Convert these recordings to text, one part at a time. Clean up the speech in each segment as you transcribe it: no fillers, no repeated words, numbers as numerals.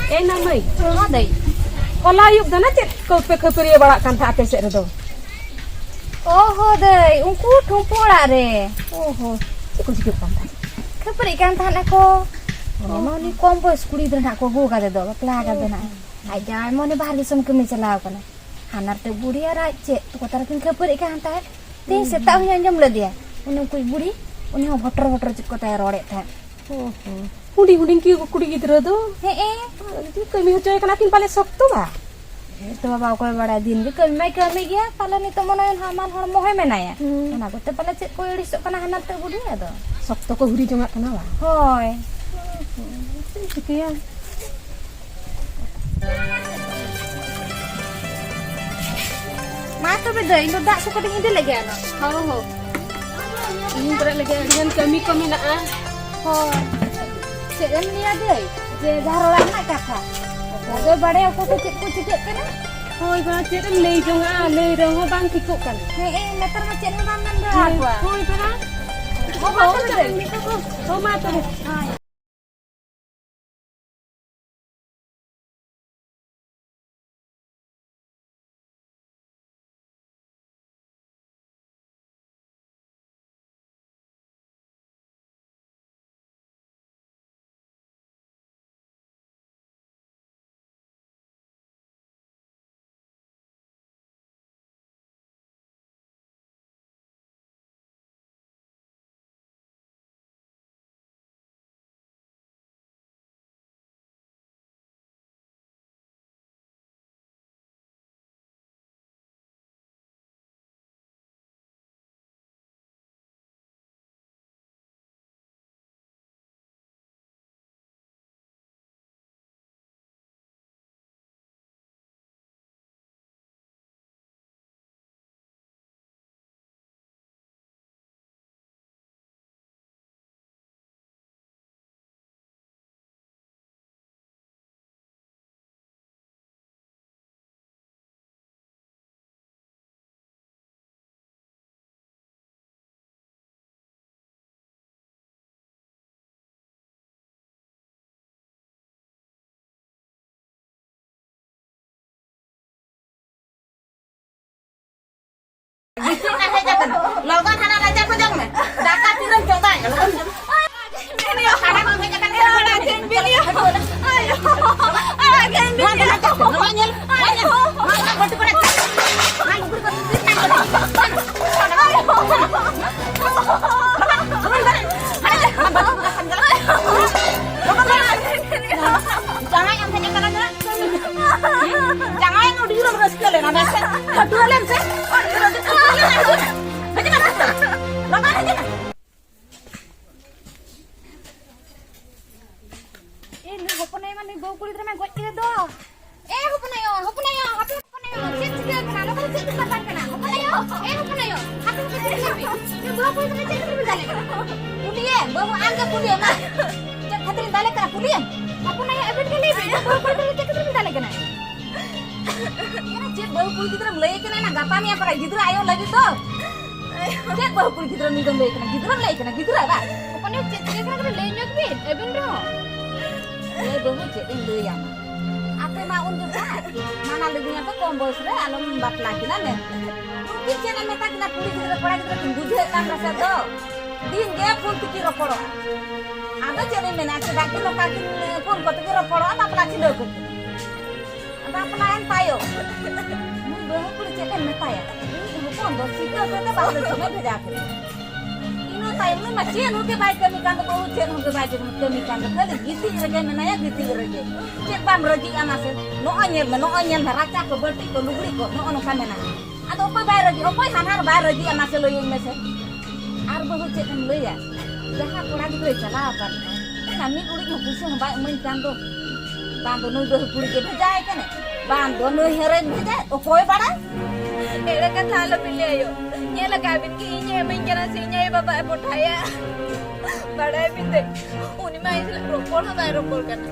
Eh namai. Ada. Kalau yuk dana cek kau pekeperi bawa kan tak apes itu. Oh, deh, ungku tumpulah deh. Oh, ikut sikit pantai. Keperikan tanah ko. Mau ni kompos kuli dan aku buka deh dong. Pelak ada nak. Aja mau ni bahar disum kami celau kan. Hanar tu budi ara cek. Tu kata rakin keperikan tanah. Teh setahun yang jam le dia. Unang kui budi. Unang hotor cek kata rodet tan. Oh. Huding ki kudi gidra tu. Itu kami coy kanakin paling sok tu bah. तो बाबा कोई बड़ा दिन भी कमी गया पाला नहीं तो मनो हमान हर मोहे में ना या ना को ते पाला चे कोई रिसो कना हना ते बुडी या तो sok to ko huri jonga kana ba. होय Sekian. मा तो बे दई नो दा सुको हिंदी लगे आनो हो. Ini berat lagi dengan kami nak ah. होय सेगन लिया दई जे धारोला ना काथा लगे बड़े को तो कुछ के ना Hoi ba cek em lei jonga lei rong bang kikuk kan. नेतर में चेन नाम नंद आगवा Hoi ba. Oh ma tu. Logon hana raja ko jang me. Daka tiram coba ya. Video hana ko me jakan video. Ayo. Again video. Manyel. Mana batu ko na. Jangan yang tanya kana kana. Jangan yang udah diulang sekali na mesen. Kedua lem se. ini hopone mani bau kulit ramai goj ke do hoponayo happy hoponayo cek cek kana lo cek cek kata kana hoponayo happy cek cek ni bau kulit ramai cek cek dale Puliye, bau anga puliye na. Cek khatrin dale kana puliye. hoponayo ebet ke libi bau kulit ramai cek cek dale kana Yana cek bau kulit kita mulai kana na gapa mi apa gidra ayo lagi to. Cek bau kulit kita mi dong mulai kana gidra ba. hoponayo cek cek kana le nyok bi eben ro Ye bau cek ing le ya. Apa ma undur ba? Mana legunya to kombos re alom bap lagi na ne. Mungkin channel meta kena kulit kita pora kita tunggu je tam rasa to. Din ge pun tiki roporo. Ada channel mena ke daki lo kakin pun ko tiki roporo apa pelaki lo ko. Ada pelayan tayo. Mun bau kulit channel meta ya. Ini pun do sika kita bawa sama beda ke. Ino tayo mun macam nu ke baik kami kan bau channel ke baik kami kan kali giti rege mena ya giti rege. Cek bam regi anase. No anyel raca ko berti ko lugri ko no ono kamena. Ada apa bayar regi? Apa hanar bayar regi anase lo yung mese. Ar bau cek kan lo ya. Jaha kora gitu chala apa. Kami kulit yang pusing baik main kanto. Bando nu do kulit ke bejai kan. Bando nu heren bejai. O koi pada? Era ka thala pili ayo nyela cabin ki inye menjana sinya e baba potaya bada pinde uni mai sila propol ha mai propol kana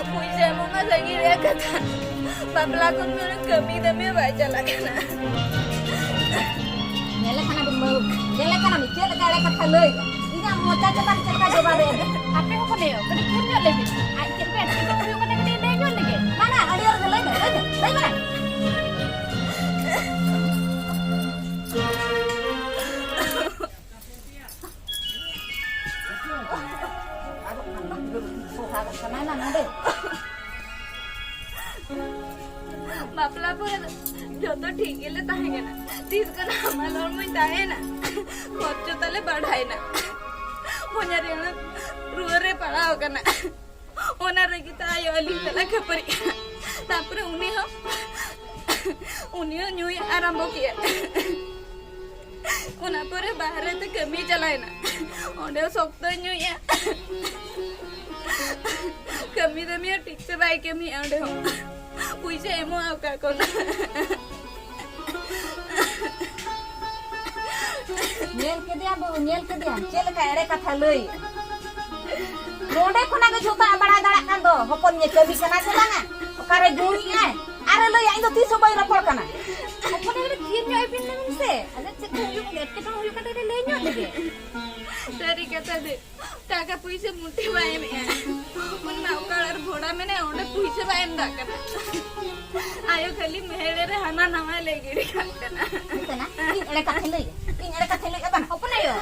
puja mama lagi dia kata bablakon mere kami dame baca lakana Nyala kana bumbu. Nyala kata lei. Ini moca cetak cetak coba deh. Apa yang kau leo? Kau dikunjung lebih. Ayo kita kita pergi mana kita leo lagi. Mana ada orang lain? Lain mana? Kemana nanti? बापला पर जो तो ठीक है ताहे ना तीस का नाम लोन में ताहे ना खर्चो तले बढ़ाए ना पुnya ऋण रुरे पड़ा होगा ना ओना रगी तायो अली तला खपरी तापरे उन्हीं न्यू आरंभ किया ओना परे बाहर ते कमी चलाए ना ओंडे सोक्तो न्यू या कमी दमी ठीक से बाई कमी ओंडे पुइसे एमो आका कोना nyel ke dia cel ka ere katha lei node khona ge jota bada dara kan do hopon nye kami kana se banga okare juri ai are lei ai do 300 bai rapor kana Hopon ini kir nyoy pin namin se. Ada cek huyuk net kita huyuk kata dia leo lagi. dari kata deh taka puise muti bae me mun na ukalar bhoda me ne onde puise bae nda kana ayo khali mehere re hana nama le giri kana kana in ere katha lei apa Hopon ayo.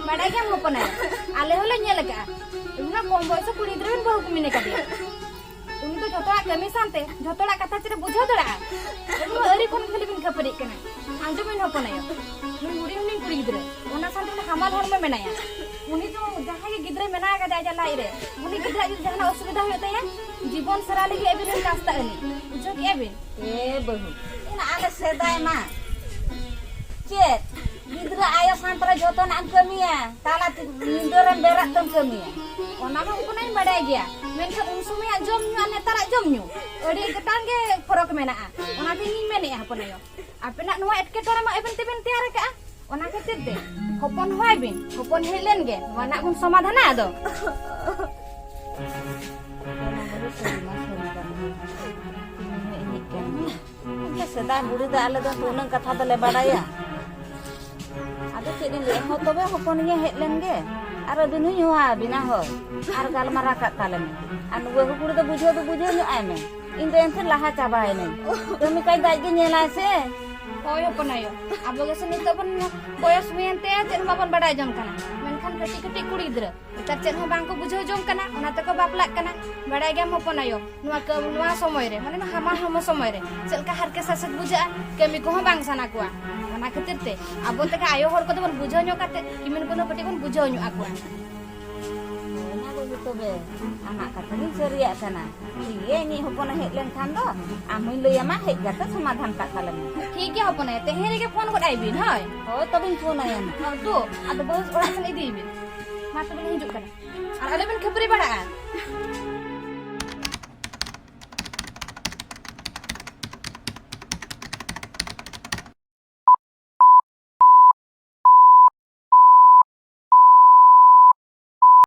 Badai kan hopon ayo. Ale hole nyel lagi. Una kombo se kuri dren bahu kumine kadi. Uni to jotola kami sante, jotola kata cere bujau dola. Uni eri kon khali bin khapari kana. Anjo min hopon ayo. Min muri uni kuri gidre. Ona sante na hamal hor me menaya. Uni to jaha ge gidre menaya kada aja laire. Uni gidra ju jahana osubidha hoyta ya. Jibon sara lagi ebin rasta ani. Bujau ki ebin. bahu ina ale sedai ma cet gidra ayo santra joto na kami ya tala nindoran berak tam kami ya Ona mah hopon ayo badai gya. Menkha unsumi ya jom nyu ane tara jom nyu. Odi ketan ge forok menaa. Ona ti ni mene ya hopon ayo. Ape nak nuwa etke tora ma eben teben tiara ka. Ona khatir de hopon hoy bin hopon helen ge wana bun samadhana ado. sedai budi da ale do tunang katha dale badaya ado cedin le ho tobe hopon ye hetlen ge ar binu nyua bina ho ar galmara ka kalem an we budi da bujho nyu ame inde ente laha cabai ne kami kai dai ge nyela se Hoy hopon ayo. Abo ge seni to pun boyos mien te cen babon badai jom kana. Menkhan keti kuri gidra. Tar cen ho bang ko bujho jom kana ona te ko baplak kana. Badai ge hopon ayo. Nuwa somoy re mane hama somoy re. Cel ka har ke sasat bujaan kami ko bang sana kuwa. Ona khatir te abo te ka ayo hor ko bon bujho nyo kate kimin kono peti kon bujho nyo akwa. tobe anak kata ni ceria kana iye ni hopon hetlen khan do amun lei ama het gata samadhan ka kalem ठीक है hopon ayo te here ge phone god aibin hoy. ho tobin phone ayam Tu ada bos orang sen idi bin. Ma to bin hijuk kana. Ar ale bin khapri bada.